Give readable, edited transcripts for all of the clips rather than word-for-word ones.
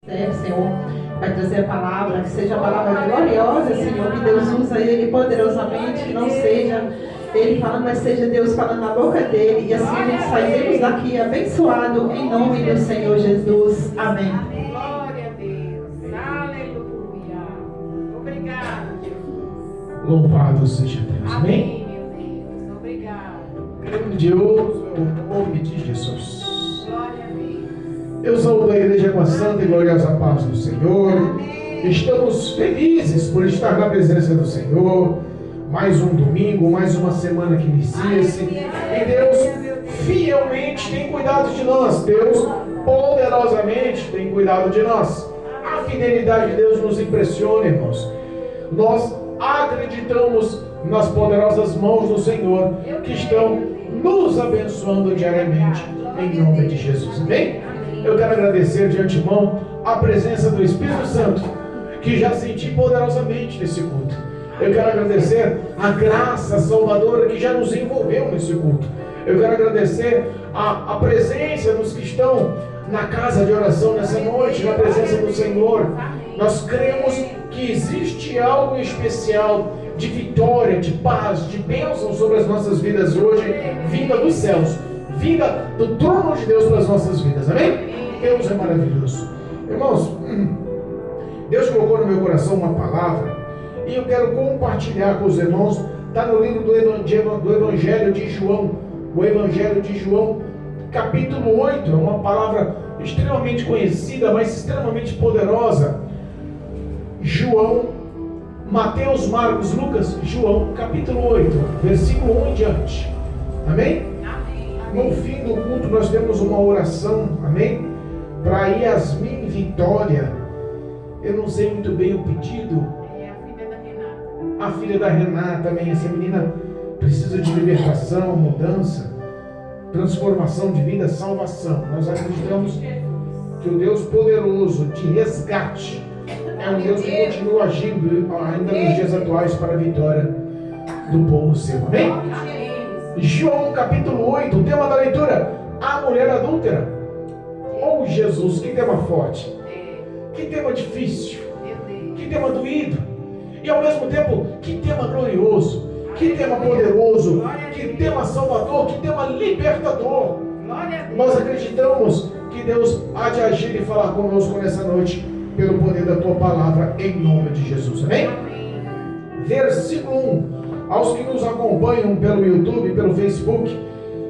Senhor, vai trazer a palavra, que seja a palavra gloriosa, Senhor, que Deus usa ele poderosamente, que não seja ele falando, mas seja Deus falando na boca dele, e assim a gente sairemos daqui abençoado em nome do Senhor Jesus. Amém. Glória a Deus, aleluia. Obrigado, Jesus. Louvado seja Deus. Amém? Amém, meu Deus, obrigado. Grandioso é o nome de Jesus. Glória a Deus. Eu saúdo a igreja com a santa e gloriosa paz do Senhor. Amém. Estamos felizes por estar na presença do Senhor. Mais um domingo, mais uma semana que inicia-se. E Deus fielmente tem cuidado de nós. Deus poderosamente tem cuidado de nós. A fidelidade de Deus nos impressiona, irmãos. Nós acreditamos nas poderosas mãos do Senhor que estão nos abençoando diariamente em nome de Jesus. Amém? Eu quero agradecer de antemão a presença do Espírito Santo, que já senti poderosamente nesse culto. Eu quero agradecer a graça salvadora que já nos envolveu nesse culto. Eu quero agradecer a presença dos que estão na casa de oração nessa noite, na presença do Senhor. Nós cremos que existe algo especial de vitória, de paz, de bênção sobre as nossas vidas hoje, vinda dos céus, vinda do trono de Deus para as nossas vidas. Amém? Deus é maravilhoso. Irmãos, Deus colocou no meu coração uma palavra e eu quero compartilhar com os irmãos. Está no livro do Evangelho de João, o Evangelho de João, capítulo 8. É uma palavra extremamente conhecida, mas extremamente poderosa. João, Mateus, Marcos, Lucas, João, capítulo 8, versículo 1 em diante. Amém? No fim do culto nós temos uma oração, amém? Para Yasmin Vitória. Eu não sei muito bem o pedido. É a filha da Renata. A filha da Renata, amém? Essa menina precisa de libertação, mudança, transformação de vida, salvação. Nós acreditamos que o Deus poderoso de resgate é um Deus que continua agindo ainda nos dias atuais para a vitória do povo seu, amém? João capítulo 8, o tema da leitura: a mulher adúltera. Oh Jesus, que tema forte, que tema difícil, que tema doído, e ao mesmo tempo, que tema glorioso, que tema poderoso, que tema salvador, que tema libertador. Nós acreditamos que Deus há de agir e falar conosco nessa noite, pelo poder da tua palavra, em nome de Jesus, amém? Versículo 1. Aos que nos acompanham pelo YouTube, pelo Facebook,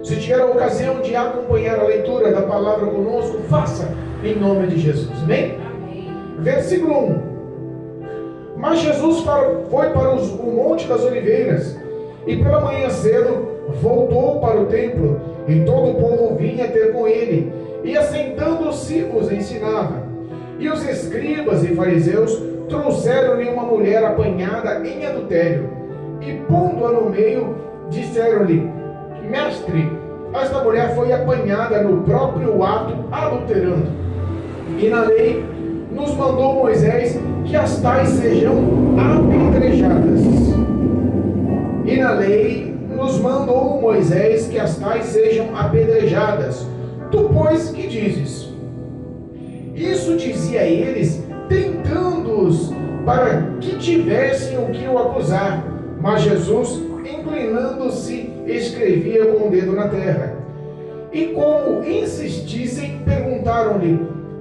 se tiver a ocasião de acompanhar a leitura da palavra conosco, faça em nome de Jesus, amém? Versículo 1. Mas Jesus foi para o Monte das Oliveiras, e pela manhã cedo voltou para o templo, e todo o povo vinha ter com ele, e assentando-se os ensinava. E os escribas e fariseus trouxeram-lhe uma mulher apanhada em adultério, e pondo-a no meio, disseram-lhe: Mestre, esta mulher foi apanhada no próprio ato adulterando. E na lei nos mandou Moisés que as tais sejam apedrejadas. E na lei nos mandou Moisés que as tais sejam apedrejadas. Tu, pois, que dizes? Isso dizia a eles, tentando-os para que tivessem o que o acusar. Mas Jesus, inclinando-se, escrevia com o dedo na terra. E como insistissem,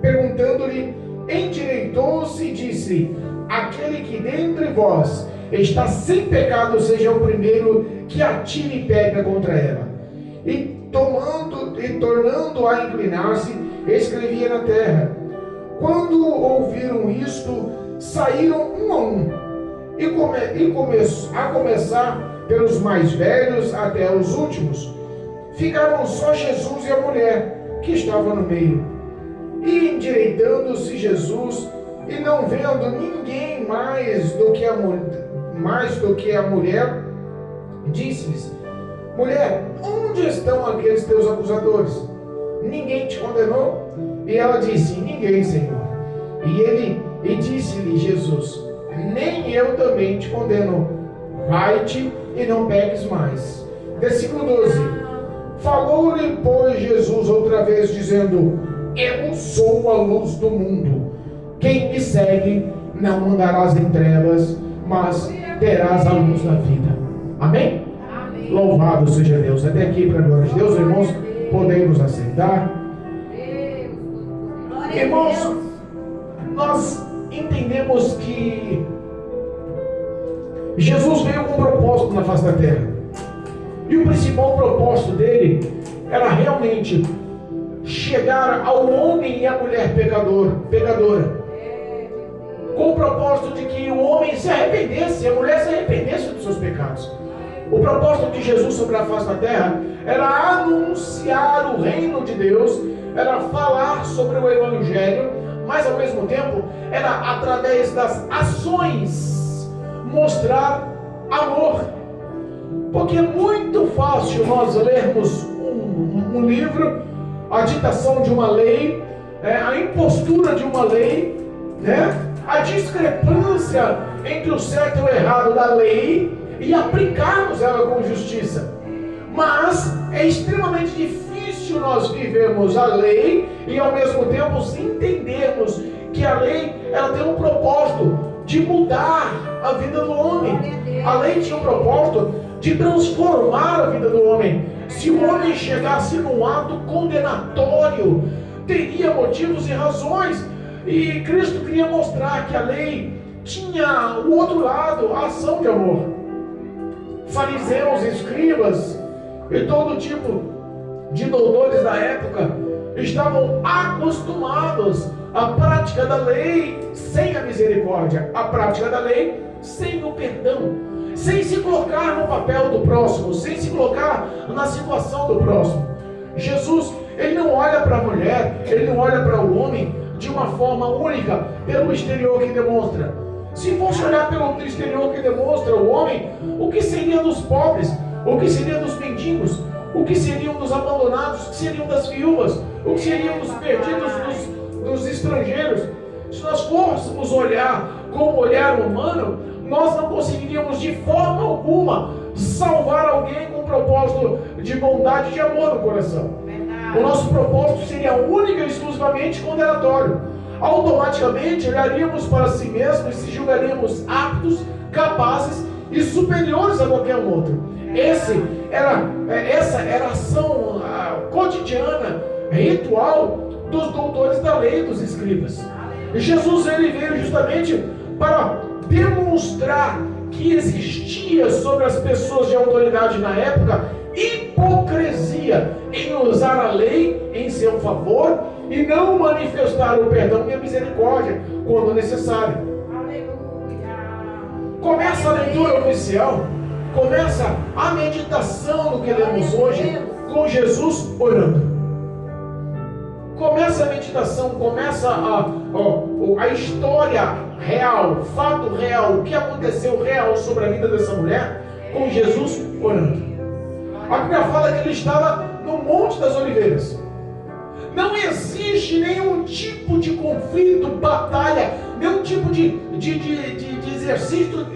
perguntando-lhe, endireitou-se e disse: aquele que dentre vós está sem pecado, seja o primeiro que atire pedra contra ela. E tornando a inclinar-se, escrevia na terra. Quando ouviram isto, saíram um a um, a começar pelos mais velhos até os últimos. Ficaram só Jesus e a mulher que estava no meio. E endireitando-se Jesus, e não vendo ninguém mais do que a mulher, disse-lhes: mulher, onde estão aqueles teus acusadores? Ninguém te condenou? E ela disse: ninguém, Senhor. E disse-lhe Jesus: nem eu também te condeno. Vai-te e não peques mais. Versículo 12. Falou-lhe, pois, Jesus outra vez, dizendo: eu sou a luz do mundo. Quem me segue não andarás em trevas, mas terás a luz da vida. Amém? Amém. Louvado seja Deus. Até aqui, para a glória de Deus, irmãos, podemos aceitar. Irmãos, nós entendemos que Jesus veio com um propósito na face da terra. E o principal propósito dele era realmente chegar ao homem e à mulher pecadora. Com o propósito de que o homem se arrependesse, a mulher se arrependesse dos seus pecados. O propósito de Jesus sobre a face da terra era anunciar o reino de Deus, era falar sobre o Evangelho, mas ao mesmo tempo era através das ações mostrar amor. Porque é muito fácil nós lermos um livro, a ditação de uma lei, a impostura de uma lei, né? A discrepância entre o certo e o errado da lei e aplicarmos ela com justiça. Mas é extremamente difícil nós vivermos a lei e ao mesmo tempo entendermos que a lei ela tem um propósito de mudar a vida do homem. A lei tinha um propósito de transformar a vida do homem. Se o homem chegasse num ato condenatório, teria motivos e razões. E Cristo queria mostrar que a lei tinha o outro lado, a ação de amor. Fariseus, escribas e todo tipo de doutores da época estavam acostumados à prática da lei sem a misericórdia, à prática da lei sem o perdão, sem se colocar no papel do próximo, sem se colocar na situação do próximo. Jesus, ele não olha para a mulher, ele não olha para o homem de uma forma única, pelo exterior que demonstra. Se fosse olhar pelo exterior que demonstra o homem, o que seria dos pobres? O que seria dos mendigos? O que seriam dos abandonados? O que seriam das viúvas? O que seriam dos perdidos, dos estrangeiros? Se nós fôssemos olhar com o olhar humano, nós não conseguiríamos de forma alguma salvar alguém com um propósito de bondade e de amor no coração. O nosso propósito seria única e exclusivamente condenatório. Automaticamente olharíamos para si mesmos e se julgaríamos aptos, capazes e superiores a qualquer outro. Essa era a ação cotidiana, ritual dos doutores da lei, dos escribas. E Jesus ele veio justamente para demonstrar que existia sobre as pessoas de autoridade na época hipocrisia em usar a lei em seu favor e não manifestar o perdão e a misericórdia quando necessário. Começa a leitura oficial, começa a meditação no que lemos hoje com Jesus orando. Começa a meditação, começa a história real, fato real, o que aconteceu real sobre a vida dessa mulher com Jesus orando. A Bíblia fala que ele estava no Monte das Oliveiras. Não existe nenhum tipo de conflito, batalha, nenhum tipo de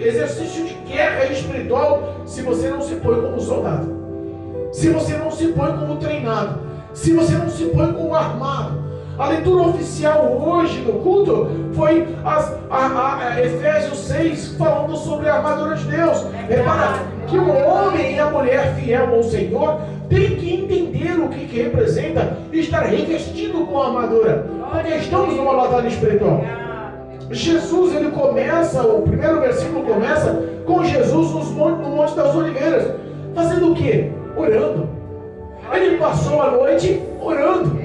exercício de guerra espiritual se você não se põe como soldado, se você não se põe como treinado, se você não se põe como armado. A leitura oficial hoje no culto foi Efésios 6, falando sobre a armadura de Deus. Repara que o homem e a mulher fiel ao Senhor tem que entender o que representa estar revestido com a armadura, porque estamos numa batalha espiritual. Jesus, ele começa, o primeiro versículo começa com Jesus no Monte das Oliveiras, fazendo o quê? Orando. Ele passou a noite orando.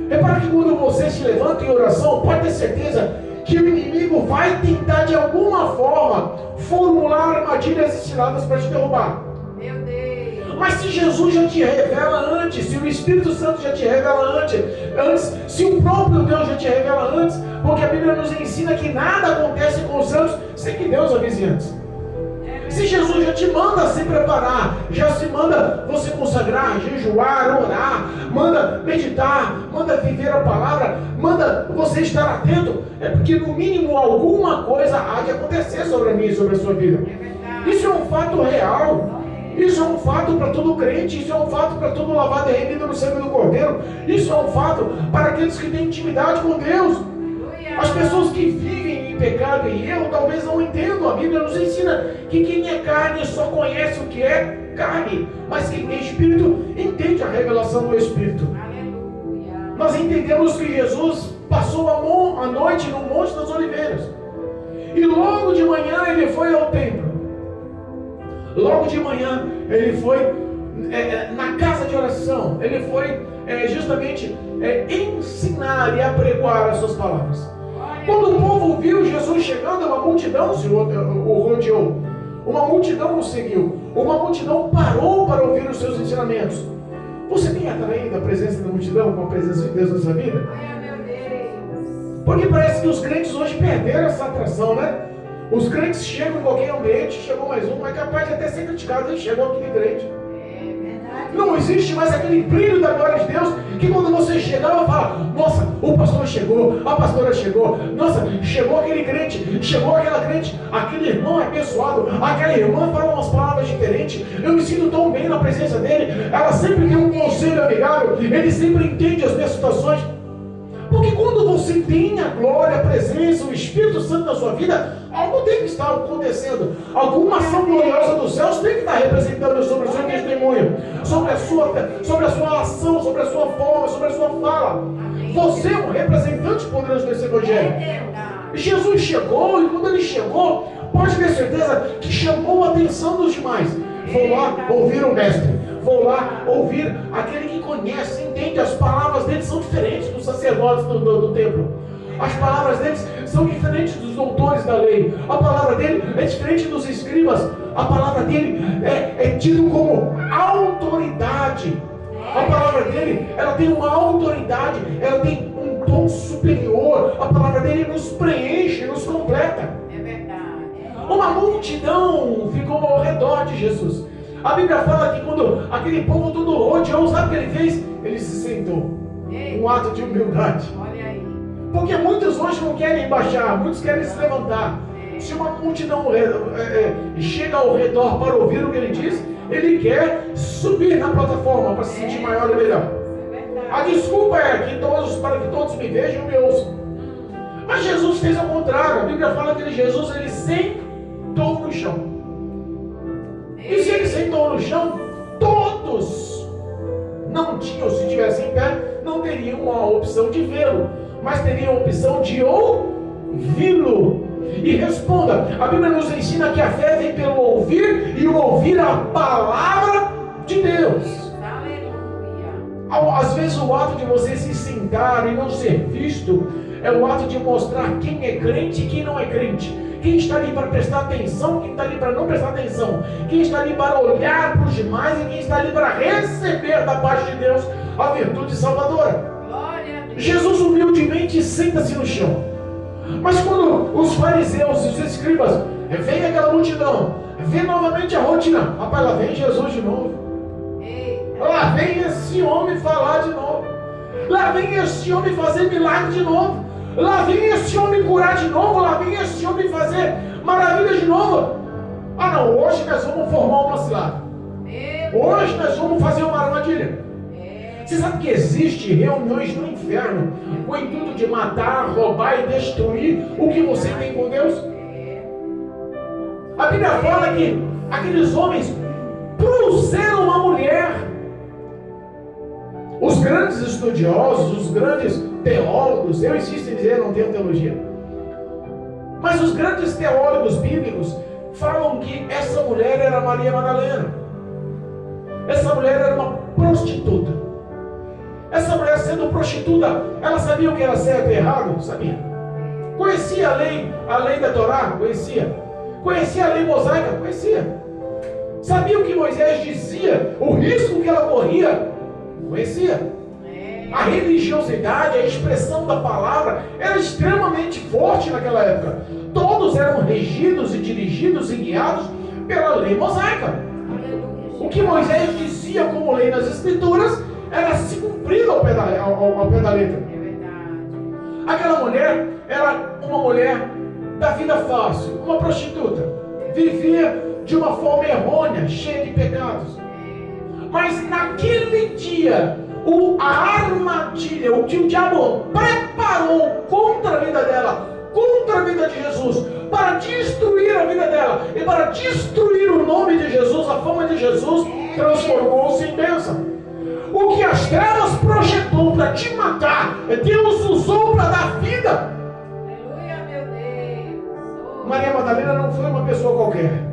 Repara que quando você se levanta em oração, pode ter certeza que o inimigo vai tentar de alguma forma formular armadilhas estiladas para te derrubar. Meu Deus. Mas se Jesus já te revela antes, se o Espírito Santo já te revela antes, se o próprio Deus já te revela antes, porque a Bíblia nos ensina que nada acontece com os santos sem que Deus avise antes. Se Jesus já te manda se preparar, já se manda você consagrar, jejuar, orar, manda meditar, manda viver a palavra, manda você estar atento, é porque no mínimo alguma coisa há de acontecer sobre mim e sobre a sua vida. Isso é um fato real. Isso é um fato para todo crente, isso é um fato para todo lavado e remido no sangue do Cordeiro, isso é um fato para aqueles que têm intimidade com Deus. As pessoas que vivem em pecado e erro talvez não entendam. A Bíblia nos ensina que quem é carne só conhece o que é carne, mas quem tem Espírito entende a revelação do Espírito. Aleluia. Nós entendemos que Jesus passou a noite no Monte das Oliveiras e logo de manhã ele foi ao templo. Logo de manhã ele foi na casa de oração. Ele foi justamente ensinar e apregoar as suas palavras. Quando o povo viu Jesus chegando, uma multidão o rodeou. Uma multidão o seguiu. Uma multidão parou para ouvir os seus ensinamentos. Você tem atraído a presença da multidão com a presença de Deus na sua vida? Ai, meu Deus. Porque parece que os crentes hoje perderam essa atração, né? Os crentes chegam em qualquer ambiente, chegou mais um, é capaz de até ser criticado, ele chegou aquele crente. É verdade. Não existe mais aquele brilho da glória de Deus, que quando você chegava, fala, nossa, o pastor chegou, a pastora chegou, nossa, chegou aquele crente, chegou aquela crente, aquele irmão é abençoado, aquela irmã fala umas palavras diferentes, eu me sinto tão bem na presença dele, ela sempre tem um conselho amigável, ele sempre entende as minhas situações. Porque quando você tem a glória, a presença, o Espírito Santo na sua vida, algo tem que estar acontecendo. Alguma ação gloriosa dos céus tem que estar representando sobre o seu testemunho, sobre a sua ação, sobre a sua forma, sobre a sua fala. Você é um representante poderoso desse Evangelho. Jesus chegou, e quando ele chegou, pode ter certeza que chamou a atenção dos demais. Vou lá ouvir o mestre. Vou lá ouvir aquele que conhece, entende. As palavras dele são diferentes dos sacerdotes do templo. As palavras deles são diferentes dos doutores da lei. A palavra dele é diferente dos escribas. A palavra dele é tido como autoridade. A palavra dele, ela tem uma autoridade, ela tem um tom superior. A palavra dele nos preenche, nos completa. É verdade. Uma multidão ficou ao redor de Jesus. A Bíblia fala que quando aquele povo todo rodeou, sabe o que ele fez? Ele se sentou. Um ato de humildade. Olha aí. Porque muitos hoje não querem baixar, muitos querem se levantar. Se uma multidão chega ao redor para ouvir o que ele diz, ele quer subir na plataforma para se sentir maior e melhor. É verdade. A desculpa é para que todos me vejam e me ouçam. Mas Jesus fez ao contrário. A Bíblia fala que Jesus ele sentou no chão. E se ele sentou no chão, todos não tinham, se estivessem em pé, não teriam a opção de vê-lo, mas teriam a opção de ouvi-lo. E responda, a Bíblia nos ensina que a fé vem pelo ouvir e o ouvir a palavra de Deus. Aleluia. Às vezes o ato de você se sentar e não ser visto é o ato de mostrar quem é crente e quem não é crente. Quem está ali para prestar atenção, quem está ali para não prestar atenção, quem está ali para olhar para os demais e quem está ali para receber da parte de Deus a virtude salvadora. Glória a Deus. Jesus humildemente senta-se no chão. Mas quando os fariseus e os escribas veem aquela multidão, vê novamente a rotina, rapaz, lá vem Jesus de novo. Eita. Lá vem esse homem falar de novo. Lá vem esse homem fazer milagre de novo. Lá vem esse homem curar de novo. Lá vem esse homem fazer maravilhas de novo. Ah não, hoje nós vamos formar uma cilada. Hoje nós vamos fazer uma armadilha. Você sabe que existe reuniões no inferno com o intuito de matar, roubar e destruir o que você tem com Deus? A Bíblia fala que aqueles homens trouxeram uma mulher. Os grandes estudiosos, os grandes teólogos, eu insisto em dizer, não tenho teologia, mas os grandes teólogos bíblicos falam que essa mulher era Maria Madalena. Essa mulher era uma prostituta. Essa mulher, sendo prostituta, ela sabia o que era certo e errado? Sabia. Conhecia a lei da Torá? Conhecia. Conhecia a lei mosaica? Conhecia. Sabia o que Moisés dizia? O risco que ela corria? Conhecia. A religiosidade, a expressão da palavra era extremamente forte naquela época. Todos eram regidos e dirigidos e guiados pela lei mosaica. O que Moisés dizia como lei nas escrituras era se cumprido ao pé da letra. É verdade. Aquela mulher era uma mulher da vida fácil, uma prostituta. Vivia de uma forma errônea, cheia de pecados. Mas naquele dia, a armadilha, o que o diabo preparou contra a vida dela, contra a vida de Jesus, para destruir a vida dela e para destruir o nome de Jesus, a fama de Jesus, transformou-se em bênção. O que as trevas projetou para te matar, Deus usou para dar vida. Aleluia, meu Deus. Maria Madalena não foi uma pessoa qualquer.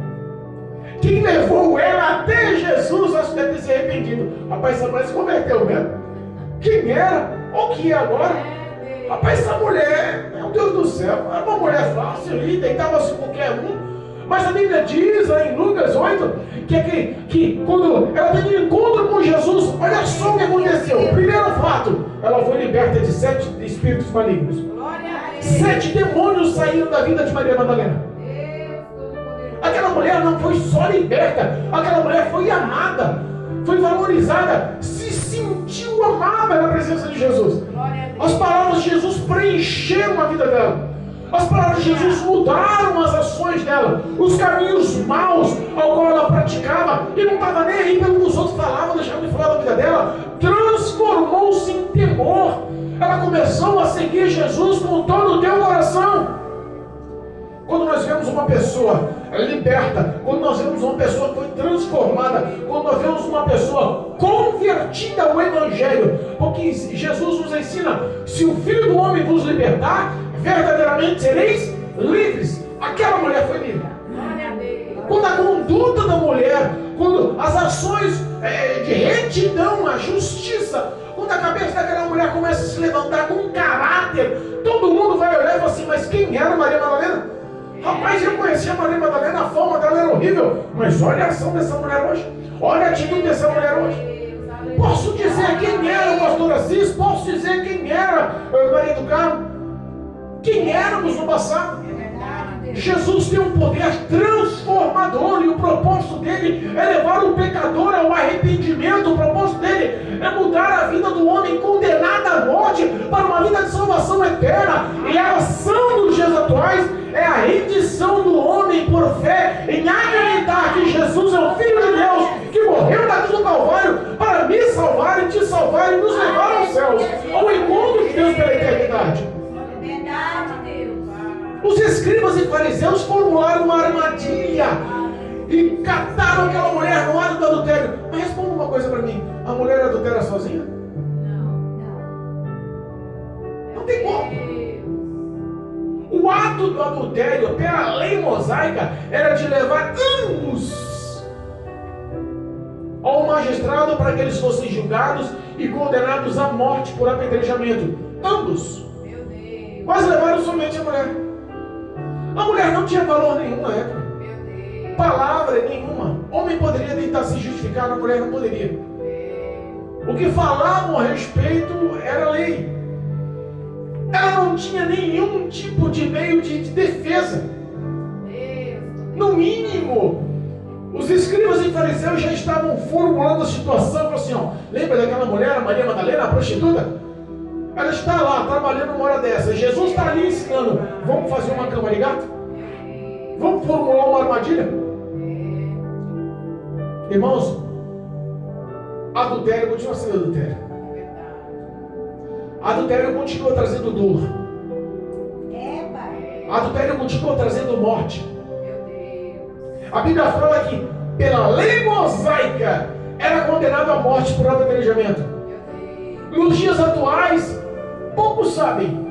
Quem levou ela até Jesus, acho que deve ter se arrependido. Rapaz, essa mulher se converteu mesmo. Quem era? Ou que é agora? Rapaz, essa mulher, meu Deus do céu, era uma mulher fácil ali, deitava-se qualquer um. Mas a Bíblia diz lá em Lucas 8 que quando ela teve um encontro com Jesus, olha só o que aconteceu. Primeiro fato, ela foi liberta de 7 espíritos malignos. Glória a Deus. 7 demônios saíram da vida de Maria Madalena. Aquela mulher não foi só liberta, aquela mulher foi amada, foi valorizada, se sentiu amada na presença de Jesus. As palavras de Jesus preencheram a vida dela. As palavras de Jesus mudaram as ações dela, os caminhos maus ao qual ela praticava, e não estava nem aí pelo que os outros falavam, deixavam de falar da vida dela, transformou-se em temor. Ela começou a seguir Jesus com todo o teu coração. Quando nós vemos uma pessoa liberta, quando nós vemos uma pessoa que foi transformada, quando nós vemos uma pessoa convertida ao Evangelho, porque Jesus nos ensina, se o Filho do Homem vos libertar, verdadeiramente sereis livres. Aquela mulher foi livre. Quando a conduta da mulher, quando as ações de retidão, a justiça, quando a cabeça daquela mulher começa a se levantar com um caráter, todo mundo vai olhar e falar assim, mas quem era Maria Madalena? Rapaz, eu conhecia a Maria Madalena, a forma dela era horrível, mas olha a ação dessa mulher hoje, olha a atitude dessa mulher hoje. Posso dizer quem era o pastor Assis, posso dizer quem era Maria do Carmo, quem éramos no passado. Jesus tem um poder transformador e o propósito dele é levar o pecador ao arrependimento. O propósito dele é mudar a vida do homem condenado à morte para uma vida de salvação eterna. E a ação dos dias atuais é a rendição do homem por fé em acreditar que Jesus é o Filho de Deus que morreu na cruz do Calvário para me salvar e te salvar e nos levar aos céus, ao encontro de Deus pela eternidade. Os escribas e fariseus formularam uma armadilha e cataram aquela mulher no ato do adultério. Mas responda uma coisa para mim: a mulher adultera sozinha? Não tem como. O ato do adultério, pela lei mosaica, era de levar ambos ao magistrado para que eles fossem julgados e condenados à morte por apedrejamento. Ambos. Mas levaram somente a mulher. A mulher não tinha valor nenhum na época. Palavra nenhuma. Homem poderia tentar se justificar, a mulher não poderia. O que falavam a respeito era lei. Ela não tinha nenhum tipo de meio de defesa. No mínimo, os escribas e fariseus já estavam formulando a situação assim, ó. Lembra daquela mulher, a Maria Madalena, a prostituta? Ela está lá, trabalhando uma hora dessa. Jesus está ali ensinando. Vamos fazer uma cama de gato? Vamos formular uma armadilha? Irmãos, adultério continua sendo adultério. Adultério continua trazendo dor. Adultério continua trazendo morte. A Bíblia fala que pela lei mosaica era condenado à morte por apedrejamento. Nos dias atuais, poucos sabem,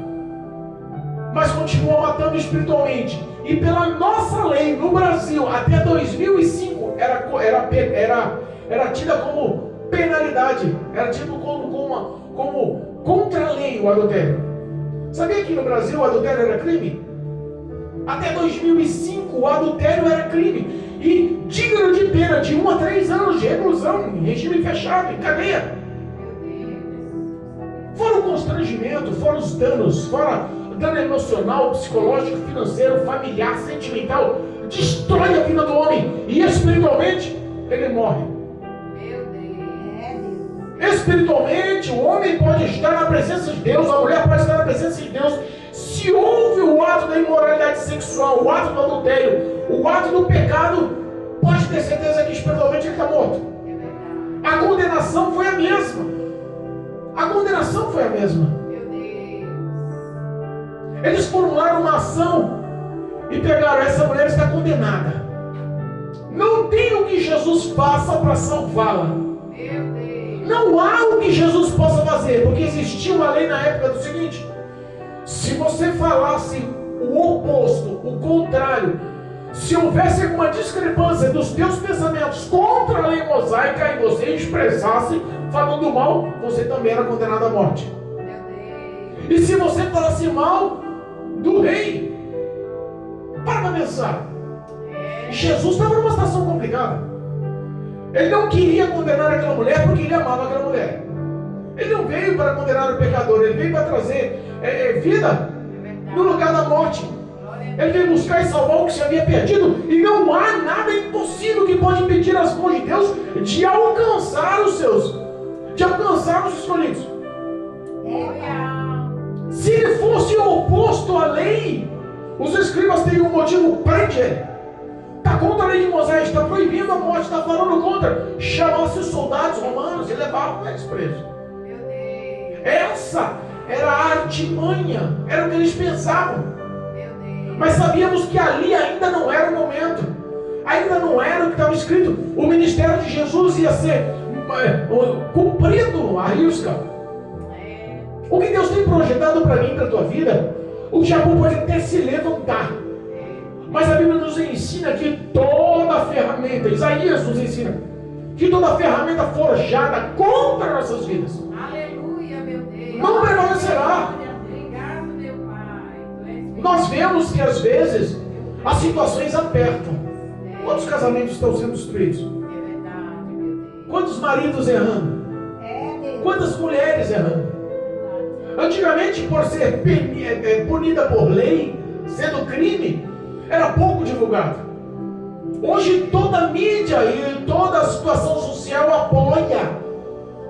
mas continua matando espiritualmente. E pela nossa lei no Brasil, até 2005, era tida como penalidade, era tido como contra a lei o adultério. Sabia que no Brasil o adultério era crime? Até 2005 o adultério era crime e digno de pena de 1 a 3 anos de reclusão, em regime fechado, em cadeia. Fora o constrangimento, fora os danos, fora dano emocional, psicológico, financeiro, familiar, sentimental, destrói a vida do homem e espiritualmente ele morre. Espiritualmente, o homem pode estar na presença de Deus, a mulher pode estar na presença de Deus. Se houve o ato da imoralidade sexual, o ato do adultério, o ato do pecado, pode ter certeza que espiritualmente ele está morto. A condenação foi a mesma. A condenação foi a mesma. Eles formularam uma ação e pegaram: essa mulher está condenada. Não tem o que Jesus faça para salvá-la. Não há o que Jesus possa fazer, porque existia uma lei na época do seguinte: se você falasse o oposto, o contrário, se houvesse alguma discrepância dos teus pensamentos contra a lei mosaica e você expressasse falando mal, você também era condenado à morte. E se você falasse mal do rei, para pensar, Jesus estava numa situação complicada. Ele não queria condenar aquela mulher porque ele amava aquela mulher. Ele não veio para condenar o pecador, ele veio para trazer vida no lugar da morte. Ele veio buscar e salvar o que se havia perdido. E não há nada impossível que pode impedir as mãos de Deus de alcançar os seus, de alcançar os escolhidos. Se ele fosse oposto à lei, os escribas teriam um motivo: prende ele. Está contra a lei de Moisés, está proibindo a morte, está falando contra. Chamasse os soldados romanos e levavam eles presos. Essa era a artimanha, era o que eles pensavam. Mas sabíamos que ali ainda não era o momento, ainda não era o que estava escrito. O ministério de Jesus ia ser cumprido à risca. O que Deus tem projetado para mim, para a tua vida, o diabo pode até se levantar, mas a Bíblia nos ensina que toda ferramenta, Isaías nos ensina, que toda ferramenta forjada contra nossas vidas, Aleluia, meu Deus, não prevalecerá. Obrigado, meu Pai. Nós vemos que às vezes as situações apertam. Quantos casamentos estão sendo destruídos? É verdade, meu Deus. Quantos maridos errando? Quantas mulheres errando? Antigamente, por ser punida por lei, sendo crime, era pouco divulgado. Hoje toda a mídia e toda a situação social apoia.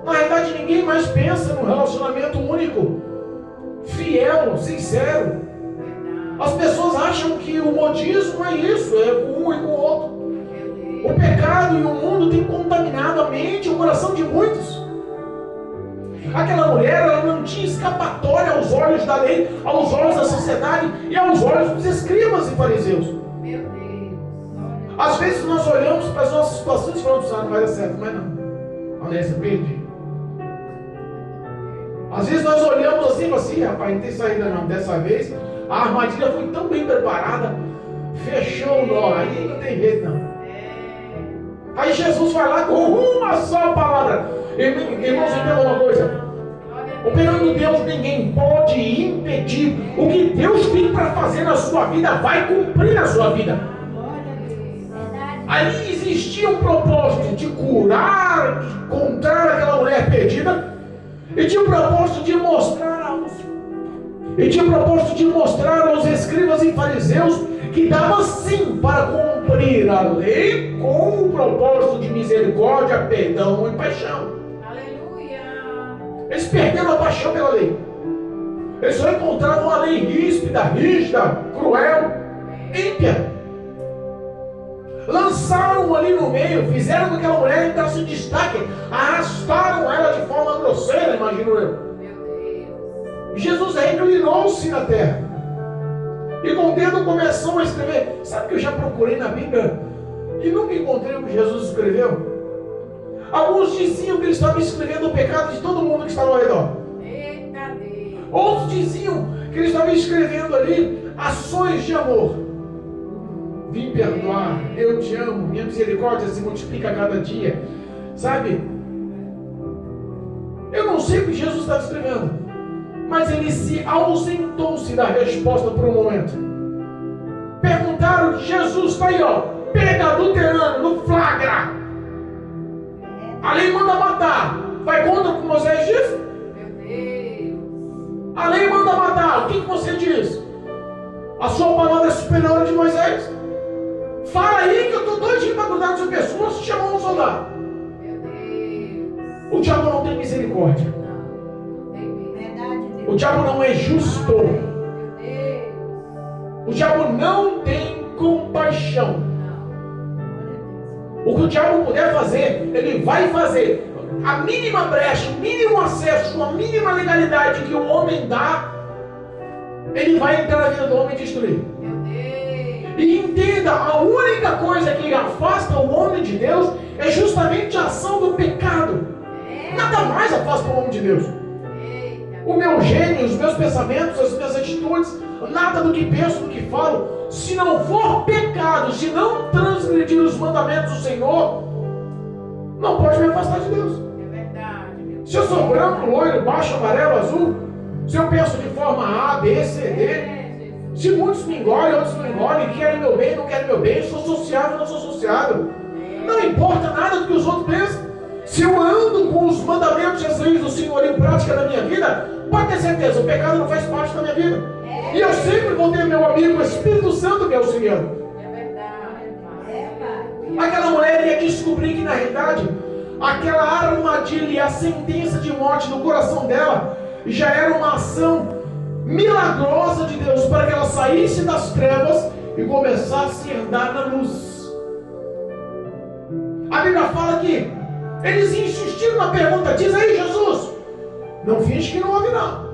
Na verdade, ninguém mais pensa num relacionamento único, fiel, sincero. As pessoas acham que o modismo é isso, é com um e com o outro. O pecado e o mundo tem contaminado a mente e o coração de muitos. Aquela mulher, ela não tinha escapatória aos olhos da lei, aos olhos da sociedade e aos olhos dos escribas e fariseus. Meu Deus. Às vezes nós olhamos para as nossas situações e falamos: não vai dar certo, mas não. Olha, você perdi. Às vezes nós olhamos assim e falamos assim: rapaz, não tem saída não. Dessa vez a armadilha foi tão bem preparada, fechou o nó, aí não tem jeito não. Aí Jesus vai lá com uma só palavra. Irmãos, entendam uma coisa: o plano de Deus ninguém pode impedir. O que Deus tem para fazer na sua vida, vai cumprir na sua vida. Ali existia um propósito de curar, de encontrar aquela mulher perdida, e tinha um propósito de mostrar aos escribas e fariseus que dava sim para cumprir a lei com o propósito de misericórdia, perdão e paixão. Eles perderam a paixão pela lei. Eles só encontravam a lei ríspida, rígida, cruel, ímpia. Lançaram ali no meio, fizeram com que aquela mulher entrasse em destaque, arrastaram ela de forma grosseira, imagino eu. Jesus reclinou-se na terra e com o dedo começou a escrever. Sabe que eu já procurei na Bíblia e nunca encontrei o que Jesus escreveu? Alguns diziam que ele estava escrevendo o pecado de todo mundo que estava ao redor. Outros diziam que ele estava escrevendo ali ações de amor. Vim perdoar, eu te amo, minha misericórdia se multiplica a cada dia. Sabe? Eu não sei o que Jesus estava escrevendo, mas ele se ausentou-se da resposta por um momento. Perguntaram: Jesus está aí, ó, pega adulterando no flagra. A lei manda matar. Vai contra o que Moisés diz? Meu Deus. A lei manda matar. O que você diz? A sua palavra é superior à de Moisés? Fala aí que eu estou doidinho para grudar na sua pessoa se chamar um soldado. Meu Deus. O diabo não tem misericórdia. Não tem verdade. O diabo não é justo. Meu Deus. O diabo não tem compaixão. O que o diabo puder fazer, ele vai fazer. A mínima brecha, o mínimo acesso, a mínima legalidade que o homem dá, ele vai entrar na vida do homem e destruir. E entenda, a única coisa que afasta o homem de Deus é justamente a ação do pecado. Nada mais afasta o homem de Deus. O meu gênio, os meus pensamentos, as minhas atitudes, nada do que penso, do que falo, se não for pecado, se não transgredir os mandamentos do Senhor, não pode me afastar de Deus. Se eu sou branco, loiro, baixo, amarelo, azul, se eu penso de forma A, B, C, D, se muitos me engolem, outros não engolem, querem meu bem, não querem meu bem, sou sociável, não sou sociável, não importa nada do que os outros pensam. Se eu ando com os mandamentos e as leis do Senhor em prática na minha vida, pode ter certeza, o pecado não faz parte da minha vida. E eu sempre vou ter meu amigo, o Espírito Santo, me auxiliando. Aquela mulher ia descobrir que na realidade aquela armadilha e a sentença de morte no coração dela já era uma ação milagrosa de Deus para que ela saísse das trevas e começasse a andar na luz. A Bíblia fala que eles insistiram na pergunta: diz aí, Jesus, não finge que não ouve não,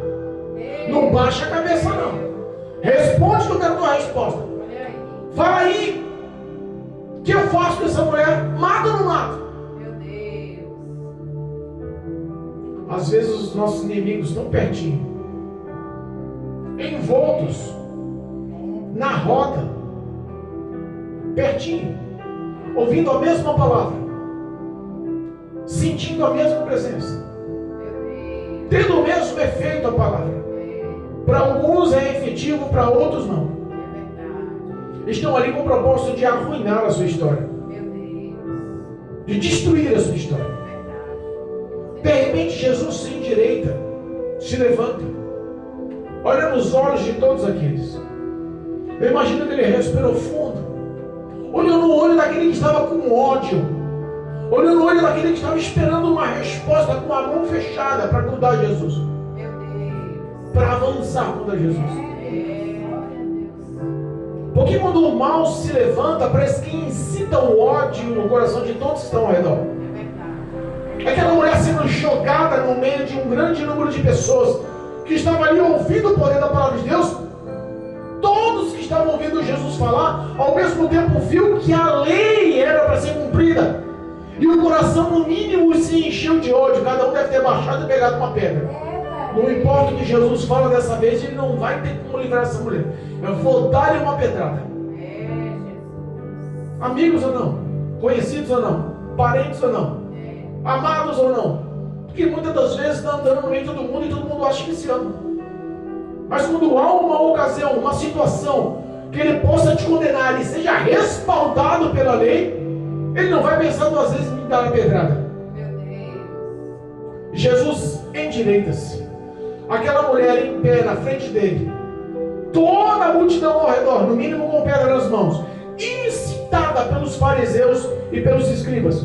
não baixa a cabeça não, responde que eu quero a tua resposta, fala aí, o que eu faço com essa mulher? Mata ou não mata? Às vezes os nossos inimigos estão pertinho, envoltos na roda, pertinho, ouvindo a mesma palavra, sentindo a mesma presença, tendo o mesmo efeito a palavra. Para alguns é efetivo, para outros não. Estão ali com o propósito de arruinar a sua história, de destruir a sua história. De repente Jesus se endireita, se levanta, olha nos olhos de todos aqueles. Eu imagino que ele respirou fundo, olhou no olho daquele que estava com ódio, olhou no olho daquele que estava esperando uma resposta com a mão fechada para cuidar de Jesus, para avançar contra Jesus. Porque quando o mal se levanta, parece que incita o ódio no coração de todos que estão ao redor. Aquela mulher sendo jogada no meio de um grande número de pessoas que estavam ali ouvindo o poder da palavra de Deus. Todos que estavam ouvindo Jesus falar, ao mesmo tempo viu que a lei era para ser cumprida. E o coração, no mínimo, se encheu de ódio. Cada um deve ter baixado e pegado uma pedra. Não importa o que Jesus fala dessa vez, ele não vai ter como livrar essa mulher. Eu vou dar-lhe uma pedrada. Amigos ou não? Conhecidos ou não? Parentes ou não? Amados ou não? Porque muitas das vezes está andando no meio de todo mundo e todo mundo acha que se ama. Mas quando há uma ocasião, uma situação que ele possa te condenar e seja respaldado pela lei, ele não vai pensar duas vezes em dar a pedrada. Jesus endireita-se. Aquela mulher em pé na frente dele, toda a multidão ao redor, no mínimo com pedra nas mãos, incitada pelos fariseus e pelos escribas,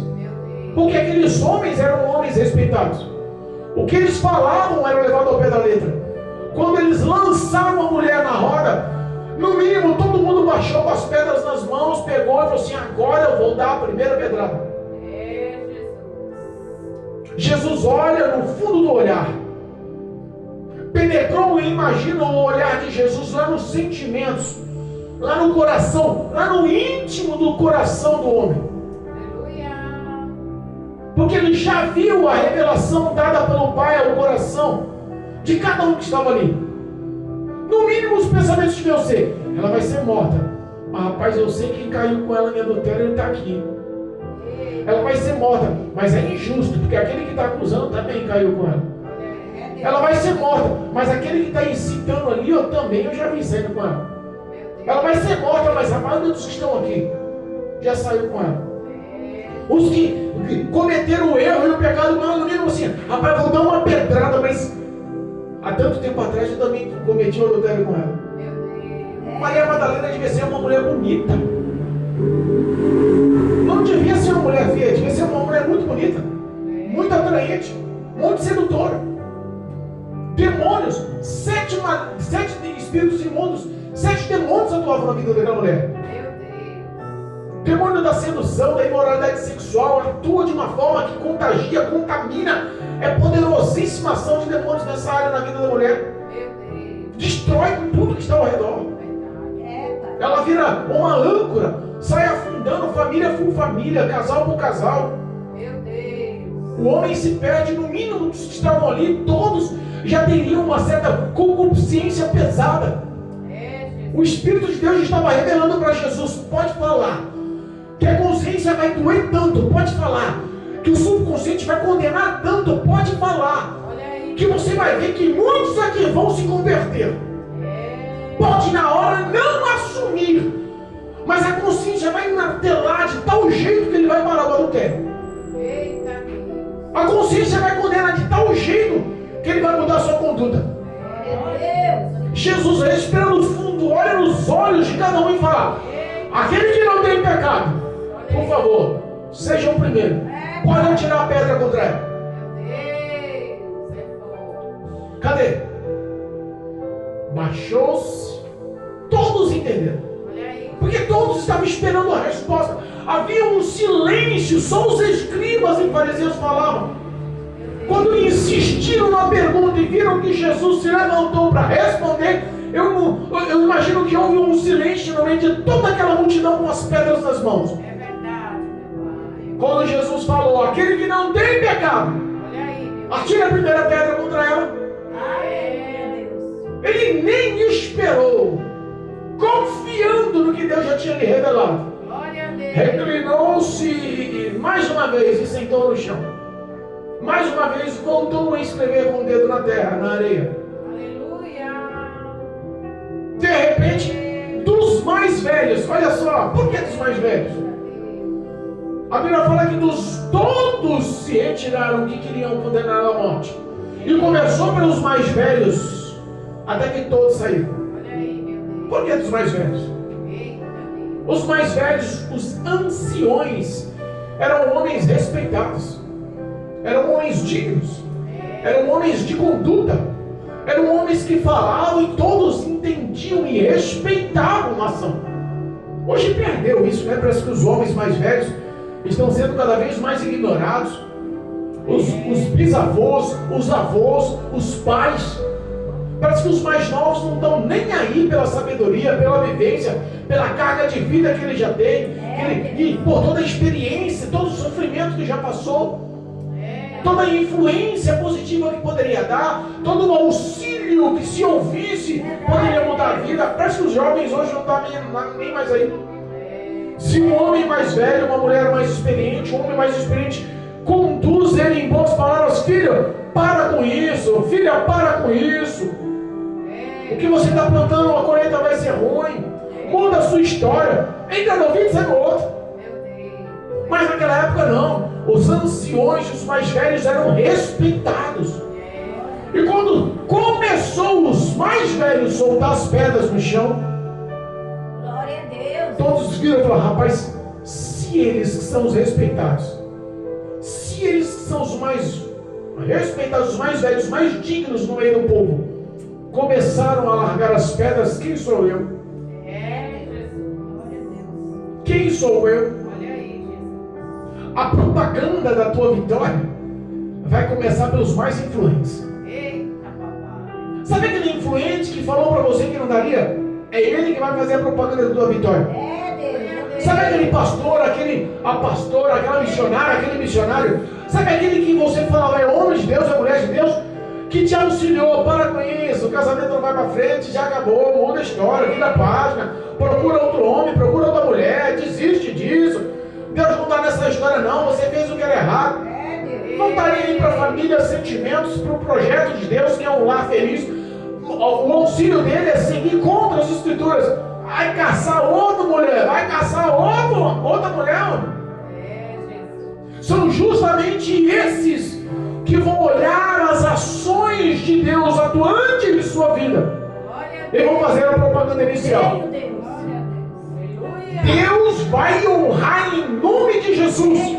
porque aqueles homens eram homens respeitados. O que eles falavam era levado ao pé da letra. Quando eles lançaram a mulher na roda, no mínimo todo mundo baixou com as pedras nas mãos, pegou e falou assim: agora eu vou dar a primeira pedrada. Jesus olha no fundo do olhar, penetrou e imagina o olhar de Jesus lá nos sentimentos, lá no coração, lá no íntimo do coração do homem. Porque ele já viu a revelação dada pelo Pai ao coração de cada um que estava ali. No mínimo os pensamentos deviam ser: ela vai ser morta. Mas rapaz, eu sei quem caiu com ela em adultério, ele está aqui. Ela vai ser morta, mas é injusto, porque aquele que está acusando também caiu com ela. Ela vai ser morta, mas aquele que está incitando ali, eu também já vi saindo com ela. Ela vai ser morta, mas a maioria dos que estão aqui já saiu com ela. Os que cometeram o erro e o pecado com ela, no mínimo assim: rapaz, vou dar uma pedrada, mas há tanto tempo atrás eu também cometi o adultério com ela. Maria Madalena devia ser uma mulher bonita. Não devia ser uma mulher feia, devia ser uma mulher muito bonita, muito atraente, muito sedutora. Demônios, 7 espíritos imundos, 7 demônios atuavam na vida daquela mulher. demônio da sedução, da imoralidade sexual, atua de uma forma que contagia, contamina. É poderosíssima ação de demônios nessa área na vida da mulher. Destrói tudo que está ao redor. Ela vira uma âncora, sai afundando família por família, casal por casal. O homem se perde, no mínimo dos que estavam ali, todos já teriam uma certa concupiscência pesada. O Espírito de Deus estava revelando para Jesus: pode falar, que a consciência vai doer tanto, pode falar, que o subconsciente vai condenar tanto, pode falar, que você vai ver que muitos aqui vão se converter. Pode na hora não assumir, mas a consciência vai martelar de tal jeito que ele vai parar o adultério. A consciência vai condenar de tal jeito que ele vai mudar a sua conduta. Jesus respira no fundo, olha nos olhos de cada um e fala: aquele que não tem pecado, por favor, seja o primeiro. Pode tirar a pedra contra ela. Cadê? Baixou-se. Todos entenderam. Porque todos estavam esperando a resposta. Havia um silêncio, só os escribas e fariseus falavam. Quando insistiram na pergunta e viram que Jesus se levantou para responder, eu imagino que houve um silêncio no meio de toda aquela multidão com as pedras nas mãos. Quando Jesus falou: aquele que não tem pecado, atire a primeira pedra contra ela. Ele nem esperou, confiando no que Deus já tinha lhe revelado. Reclinou-se mais uma vez e sentou no chão. Mais uma vez voltou a escrever com o dedo na terra, na areia. De repente, dos mais velhos, olha só, por que dos mais velhos? A Bíblia fala que todos se retiraram que queriam condenar a morte. E começou pelos mais velhos, até que todos saíram. Por que dos mais velhos? Os mais velhos, os anciões, eram homens respeitados, eram homens dignos, eram homens de conduta, eram homens que falavam e todos entendiam e respeitavam a ação. Hoje perdeu isso, né? Parece que os homens mais velhos estão sendo cada vez mais ignorados. Os bisavós, os avós, os pais. Parece que os mais novos não estão nem aí pela sabedoria, pela vivência, pela carga de vida que ele já tem, e por toda a experiência, todo o sofrimento que já passou, toda a influência positiva que poderia dar, todo o auxílio que, se ouvisse, poderia mudar a vida. Parece que os jovens hoje não estão nem mais aí. Se um homem mais velho, uma mulher mais experiente, um homem mais experiente conduz ele em boas palavras: filho, para com isso, filha, para com isso. O que você está plantando, a colheita vai ser ruim. Muda a sua história. Entra no ouvido e sai no outro. Mas naquela época não. Os anciões, os mais velhos eram respeitados. E quando começou os mais velhos a soltar as pedras no chão, glória a Deus, todos viram e falaram: rapaz, se eles que são os respeitados, se eles que são os mais respeitados, os mais velhos, os mais dignos no meio do povo, começaram a largar as pedras, quem sou eu? Quem sou eu? A propaganda da tua vitória vai começar pelos mais influentes. Sabe aquele influente que falou para você que não daria? É ele que vai fazer a propaganda da tua vitória. Sabe aquele pastor, a pastora, aquela missionária, aquele missionário? Sabe aquele que você falava: é homem de Deus, é mulher de Deus, que te auxiliou? Para com isso, o casamento não vai para frente, já acabou, muda a história, vira a página, procura outro homem, procura outra mulher, desiste disso. Deus não está nessa história não, você fez o que era errado. Não está nem aí para a família, sentimentos, para o projeto de Deus, que é um lar feliz. O auxílio dele é seguir contra as escrituras. Vai caçar outra mulher, vai caçar outra mulher. São justamente esses que vão olhar as ações de Deus atuantes em sua vida e vão fazer a propaganda inicial. Deus vai honrar em nome de Jesus.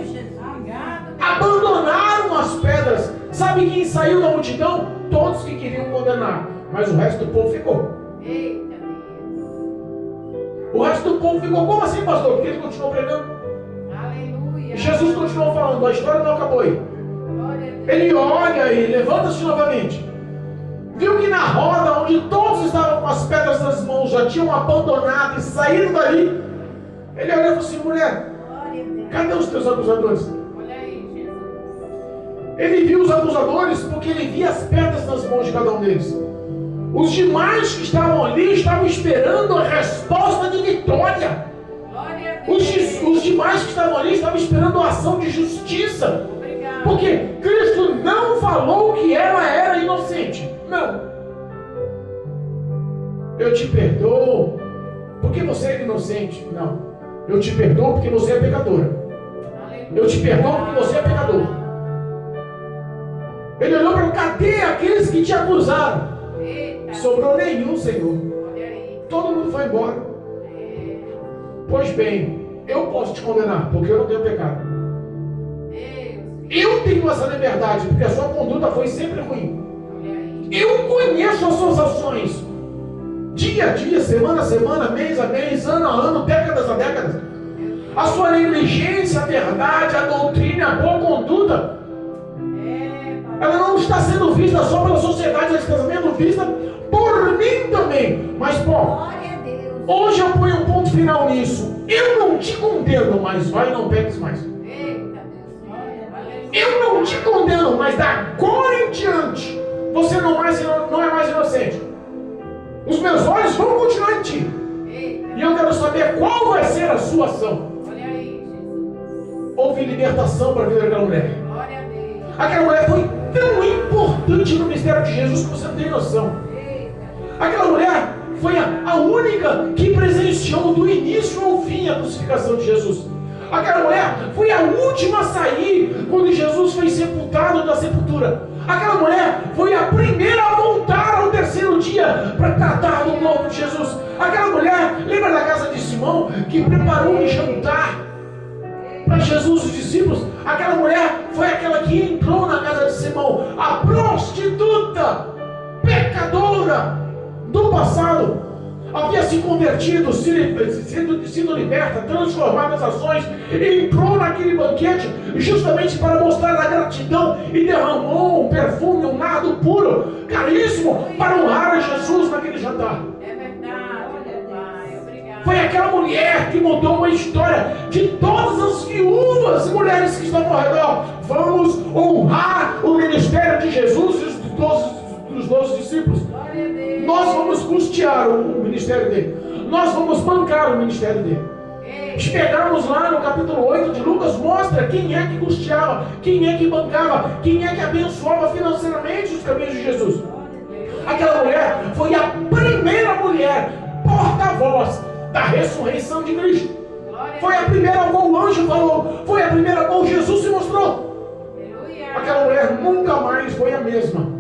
Abandonaram as pedras. Sabe quem saiu da multidão? Todos que queriam condenar, mas o resto do povo ficou. O resto do povo ficou, como assim, pastor? Porque ele continuou pregando. Aleluia. Jesus continuou falando, a história não acabou aí. Glória a Deus. Ele olha e levanta-se novamente. Viu que na roda, onde todos estavam com as pedras nas mãos, já tinham abandonado e saído dali. Ele olhou e falou assim, mulher, Glória a Deus. cadê os teus acusadores? Olha aí, Jesus. Ele viu os acusadores porque ele via as pedras nas mãos de cada um deles. Os demais que estavam ali estavam esperando a resposta de vitória. Glória a Deus. Os demais que estavam ali estavam esperando a ação de justiça. Obrigado. Porque Cristo não falou que ela era inocente. Não. Eu te perdoo porque você é inocente. Não. Eu te perdoo porque você é pecadora. Aleluia. Eu te perdoo porque você é pecador. Ele olhou para cadê aqueles que te acusaram? Eita. Sobrou nenhum, Senhor. Olha aí. Todo mundo foi embora. É. Pois bem, eu posso te condenar porque eu não tenho pecado. Deus. Eu tenho essa liberdade porque a sua conduta foi sempre ruim. Olha aí. Eu conheço as suas ações. Dia a dia, semana a semana, mês a mês, ano a ano, décadas a décadas. A sua negligência, a verdade, a doutrina, a boa conduta, É, papai. ela não está sendo vista só pela sociedade, ela está sendo vista por mim também. Mas, pô, Glória a Deus. hoje eu ponho um ponto final nisso. Eu não te condeno, mas vai e não peques mais. Eita, Deus. Glória a Deus. Eu não te condeno, mas da agora em diante, você não é mais inocente. Os meus olhos vão continuar em ti. Eita. E eu quero saber qual vai ser a sua ação. Olha aí, Jesus. Houve libertação para a vida daquela mulher. Glória a Deus. Aquela mulher foi tão importante no mistério de Jesus que você não tem noção. Eita. Aquela mulher foi a única que presenciou do início ao fim a crucificação de Jesus. Aquela mulher foi a última a sair quando Jesus foi sepultado da sepultura. Aquela mulher foi a primeira a voltar ao terceiro dia para tratar do corpo de Jesus. Aquela mulher, lembra da casa de Simão, que preparou um jantar para Jesus e os discípulos? Aquela mulher foi aquela que entrou na casa de Simão, a prostituta, pecadora do passado. Havia se convertido, sido liberta, transformada as ações, entrou naquele banquete justamente para mostrar a gratidão e derramou um perfume, um nardo puro, caríssimo, para honrar a Jesus naquele jantar. É verdade, meu Pai. Obrigado. Foi aquela mulher que mudou uma história de todas as viúvas e mulheres que estavam ao redor. Vamos honrar o ministério de Jesus e dos 12 discípulos. Glória a Deus. Nós vamos custear o ministério dele. Nós vamos bancar o ministério dele. Eita. Se pegarmos lá no capítulo 8 de Lucas, mostra quem é que custeava, quem é que bancava, quem é que abençoava financeiramente os caminhos de Jesus. Aquela mulher foi a primeira mulher porta-voz da ressurreição de Cristo. Glória Foi a primeira a qual o anjo falou. Foi a primeira a qual Jesus se mostrou. Aleluia. Aquela mulher nunca mais foi a mesma.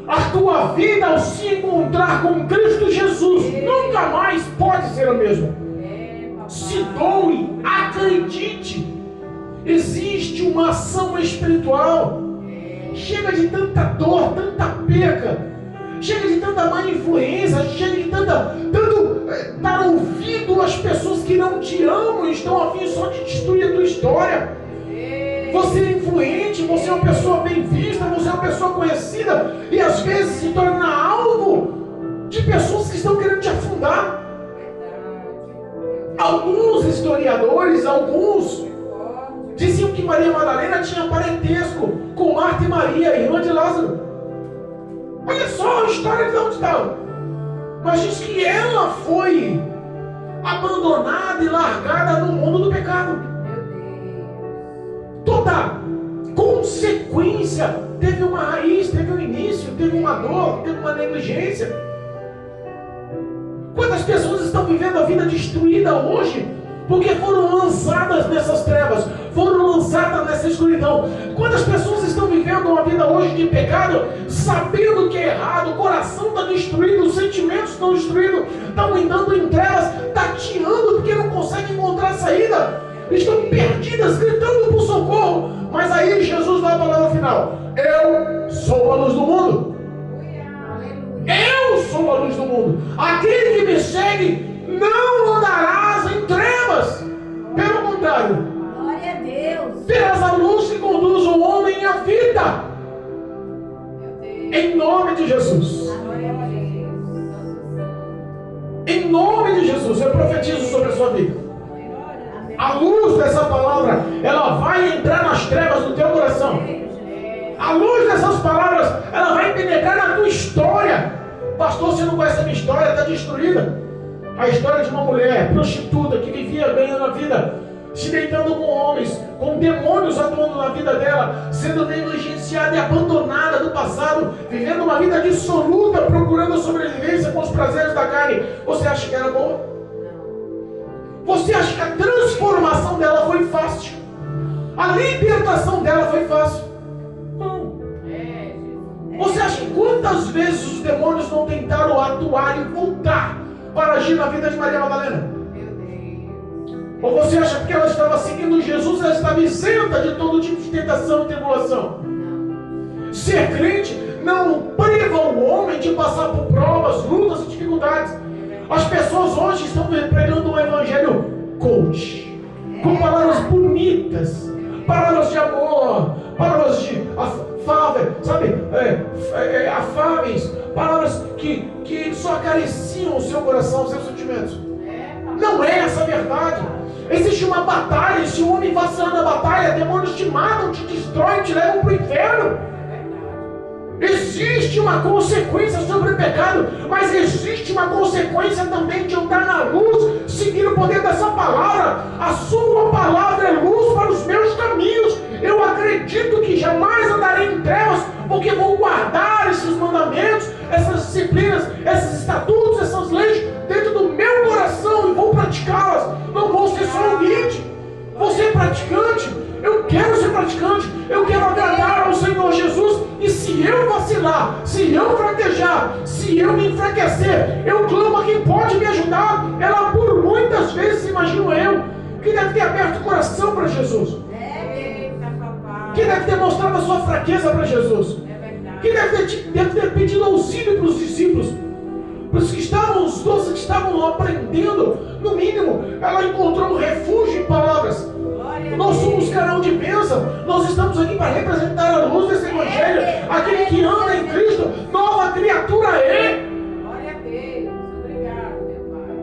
A tua vida ao se encontrar com Cristo Jesus nunca mais pode ser a mesma. Se doe, acredite. Existe uma ação espiritual. Chega de tanta dor, tanta perca. Chega de tanta má influência. Chega de tanto dar ouvido às pessoas que não te amam e estão a fim só de destruir a tua história. Você é influente, você é uma pessoa bem vista, você é uma pessoa conhecida e às vezes se torna alvo de pessoas que estão querendo te afundar. Alguns historiadores, diziam que Maria Madalena tinha parentesco com Marta e Maria, irmã de Lázaro. Olha só a história de onde estava. Mas diz que ela foi abandonada e largada no mundo do pecado. Toda consequência teve uma raiz, teve um início, teve uma dor, teve uma negligência. Quantas pessoas estão vivendo a vida destruída hoje porque foram lançadas nessas trevas, foram lançadas nessa escuridão? Quantas pessoas estão vivendo uma vida hoje de pecado, sabendo que é errado, o coração está destruído, os sentimentos estão destruídos, estão andando em trevas, tateando porque não conseguem encontrar saída? Estão perdidas, gritando por socorro. Mas aí Jesus dá a palavra final: eu sou a luz do mundo. Eu sou a luz do mundo. Aquele que me segue não Em nome de Jesus. Em nome de Jesus, eu profetizo sobre a sua vida. A luz dessa palavra, ela vai entrar nas trevas do teu coração. A luz dessas palavras, ela vai penetrar na tua história. Pastor, você não conhece a minha história, está destruída. A história de uma mulher prostituta que vivia ganhando a vida, se deitando com homens, com demônios atuando na vida dela, sendo negligenciada e abandonada do passado, vivendo uma vida dissoluta, procurando a sobrevivência com os prazeres da carne. Você acha que era boa? Você acha que a transformação dela foi fácil? A libertação dela foi fácil? Não. Você acha que quantas vezes os demônios não tentaram atuar e voltar para agir na vida de Maria Madalena? Ou você acha que ela estava seguindo Jesus, ela estava isenta de todo tipo de tentação e tribulação? Ser crente não priva o homem de passar por provas, lutas e dificuldades. As pessoas hoje estão pregando um evangelho coach, com palavras bonitas, palavras de amor, palavras de afável, sabe? Afáveis, palavras que só acariciam o seu coração, os seus sentimentos. Não é essa a verdade. Existe uma batalha, e se o homem vacilando a batalha, demônios te matam, te destroem, te levam para o inferno. Existe uma consequência sobre o pecado, mas existe uma consequência também de andar na luz, seguir o poder dessa palavra. A sua palavra é luz para os meus caminhos. Eu acredito que jamais andarei em trevas, porque vou guardar esses mandamentos, essas disciplinas, esses estatutos, essas leis dentro do meu coração e vou praticá-las. Não vou ser só ouvinte, vou ser praticante. Eu quero ser praticante, eu quero agradar ao Senhor Jesus. E se eu vacilar, se eu fraquejar, se eu me enfraquecer, eu clamo a quem pode me ajudar. Ela por muitas vezes, imagino eu, que deve ter aberto o coração para Jesus, que deve ter mostrado a sua fraqueza para Jesus, que deve ter pedido auxílio para os discípulos, para os que estavam aprendendo. No mínimo, ela encontrou um refúgio em palavras. Nós somos canal de bênção. Nós estamos aqui para representar a luz desse evangelho. Aquele que anda em Cristo, nova criatura é. Glória a Deus. Obrigado, meu Pai.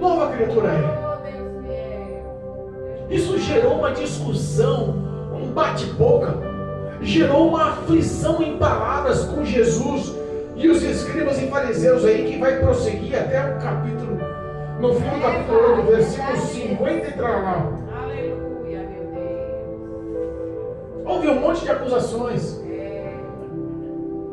Nova criatura é. Isso gerou uma discussão, um bate-boca, gerou uma aflição em palavras com Jesus e os escribas e fariseus aí, que vai prosseguir até o capítulo, no fim do capítulo 8, versículo 50 e tralá. Aleluia, meu Deus. Houve um monte de acusações.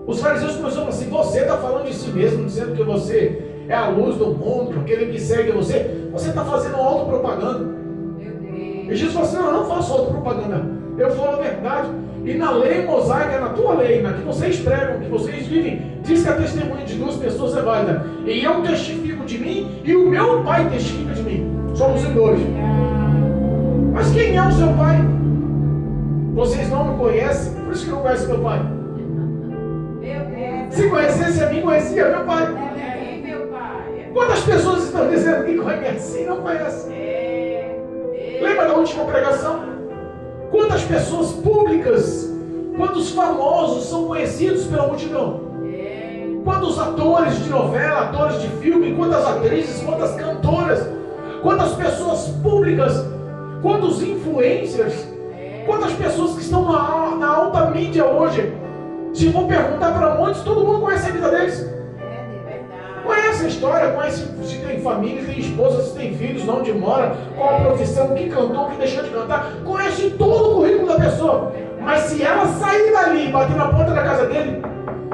Os fariseus começaram a falar assim: você está falando de si mesmo, dizendo que você é a luz do mundo, aquele que segue você está fazendo autopropaganda. E Jesus falou assim: não, eu não faço autopropaganda, eu falo a verdade. E na lei mosaica, na tua lei, na que vocês pregam, que vocês vivem, diz que a testemunha de duas pessoas é válida. E eu testifico de mim, e o meu Pai testifica de mim. Somos em dois. Mas quem é o seu Pai? Vocês não me conhecem, por isso que não conhecem meu Pai. Se conhecesse a mim, conhecia meu Pai. Meu Pai. Quantas pessoas estão dizendo que conhecem e não conhecem? Lembra da última pregação? Quantas pessoas públicas, quantos famosos são conhecidos pela multidão? Quantos atores de novela, atores de filme, quantas atrizes, quantas cantoras, quantas pessoas públicas, quantos influencers, quantas pessoas que estão na alta mídia hoje. Se for perguntar para muitos, todo mundo conhece a vida deles. Conhece a história, conhece se tem família, se tem esposa, se tem filhos, onde mora, qual a profissão, o que cantou, o que deixou de cantar. Conhece todo o currículo da pessoa. Mas se ela sair dali e bater na porta da casa dele,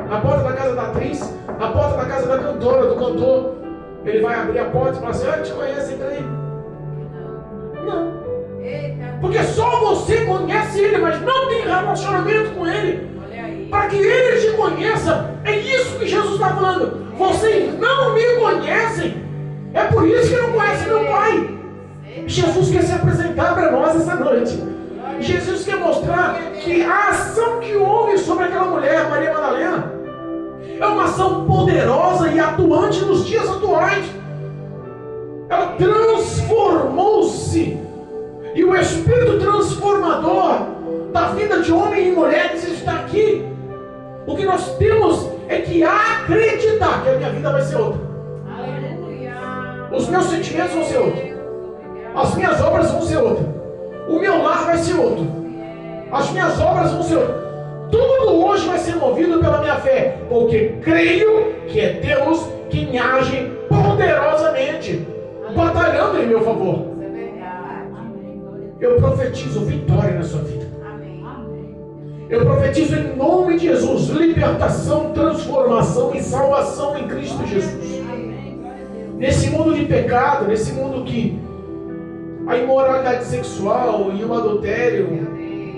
na porta da casa da atriz, na porta da casa da cantora, do cantor, ele vai abrir a porta e falar assim: te conhece, entra aí. Não. Porque só você conhece ele, mas não tem relacionamento com ele. Para que ele te conheça, é isso que Jesus está falando. Vocês não me conhecem, é por isso que não conhecem meu Pai. Jesus quer se apresentar para nós essa noite. Jesus quer mostrar que a ação que houve sobre aquela mulher, Maria Madalena, é uma ação poderosa e atuante nos dias atuais. Ela transformou-se, e o Espírito transformador da vida de homens e mulheres está aqui. O que nós temos é que acreditar que a minha vida vai ser outra. Aleluia. Os meus sentimentos vão ser outros. As minhas obras vão ser outras. O meu lar vai ser outro. As minhas obras vão ser outras. Tudo hoje vai ser movido pela minha fé, porque creio que é Deus quem age poderosamente, batalhando em meu favor. Isso é verdade. Eu profetizo vitória na sua vida. Amém. Eu profetizo em nome de Jesus libertação, transformação e salvação em Cristo Jesus. Nesse mundo de pecado, nesse mundo que a imoralidade sexual e o adultério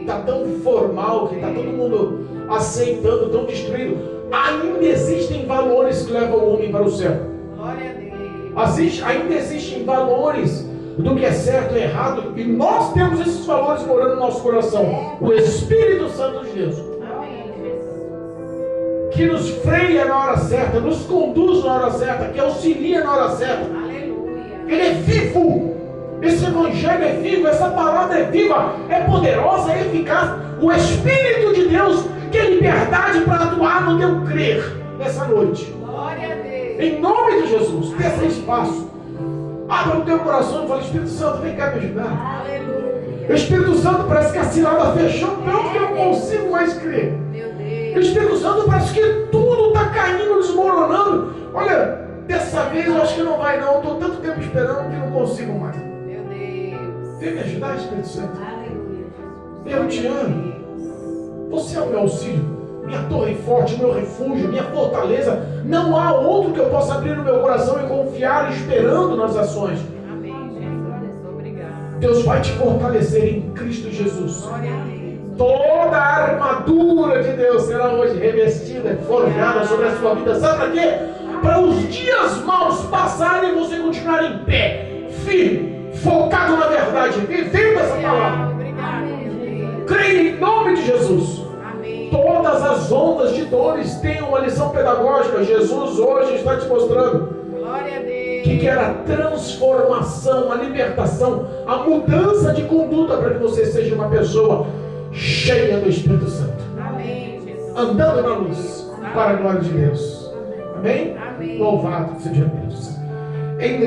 está tão formal, que está todo mundo aceitando, tão destruído, ainda existem valores que levam o homem para o céu. Glória a Deus. Ainda existem valores do que é certo e errado, e nós temos esses valores morando no nosso coração. O Espírito Santo de Deus, Amém, Jesus. que nos freia na hora certa, nos conduz na hora certa, que auxilia na hora certa. Aleluia. Ele é vivo. Esse evangelho é vivo, essa palavra é viva, é poderosa, é eficaz. O Espírito de Deus quer liberdade para atuar no teu crer nessa noite. Glória a Deus. Em nome de Jesus, dê esse espaço. Abra o teu coração e fala: Espírito Santo, vem cá me ajudar. Aleluia. O Espírito Santo parece que a cilada fechou tanto que eu não consigo mais crer. Meu O Deus. Espírito Santo parece que tudo está caindo, desmoronando. Olha, dessa vez eu acho que não vai não. Estou tanto tempo esperando que não consigo mais. Meu Deus. Vem me ajudar, Espírito Santo. Aleluia, Jesus. Eu te amo. Você é o meu auxílio, minha torre forte, meu refúgio, minha fortaleza. Não há outro que eu possa abrir no meu coração e confiar esperando nas ações. Amém, Jesus. Obrigado. Deus vai te fortalecer em Cristo Jesus. Glória a Deus. Toda a armadura de Deus será hoje revestida, forjada sobre a sua vida. Sabe para quê? Para os dias maus passarem e você continuar em pé, firme, focado na verdade, vivendo essa palavra. Obrigado, meu Deus. Creia em nome de Jesus. Amém. Todas as ondas de dores têm uma lição pedagógica. Jesus hoje está te mostrando Glória a Deus. que quer a transformação, a libertação, a mudança de conduta para que você seja uma pessoa cheia do Espírito Santo, Amém, Jesus. andando na luz, para a glória de Deus. Amém? Amém. Louvado seja Deus. Em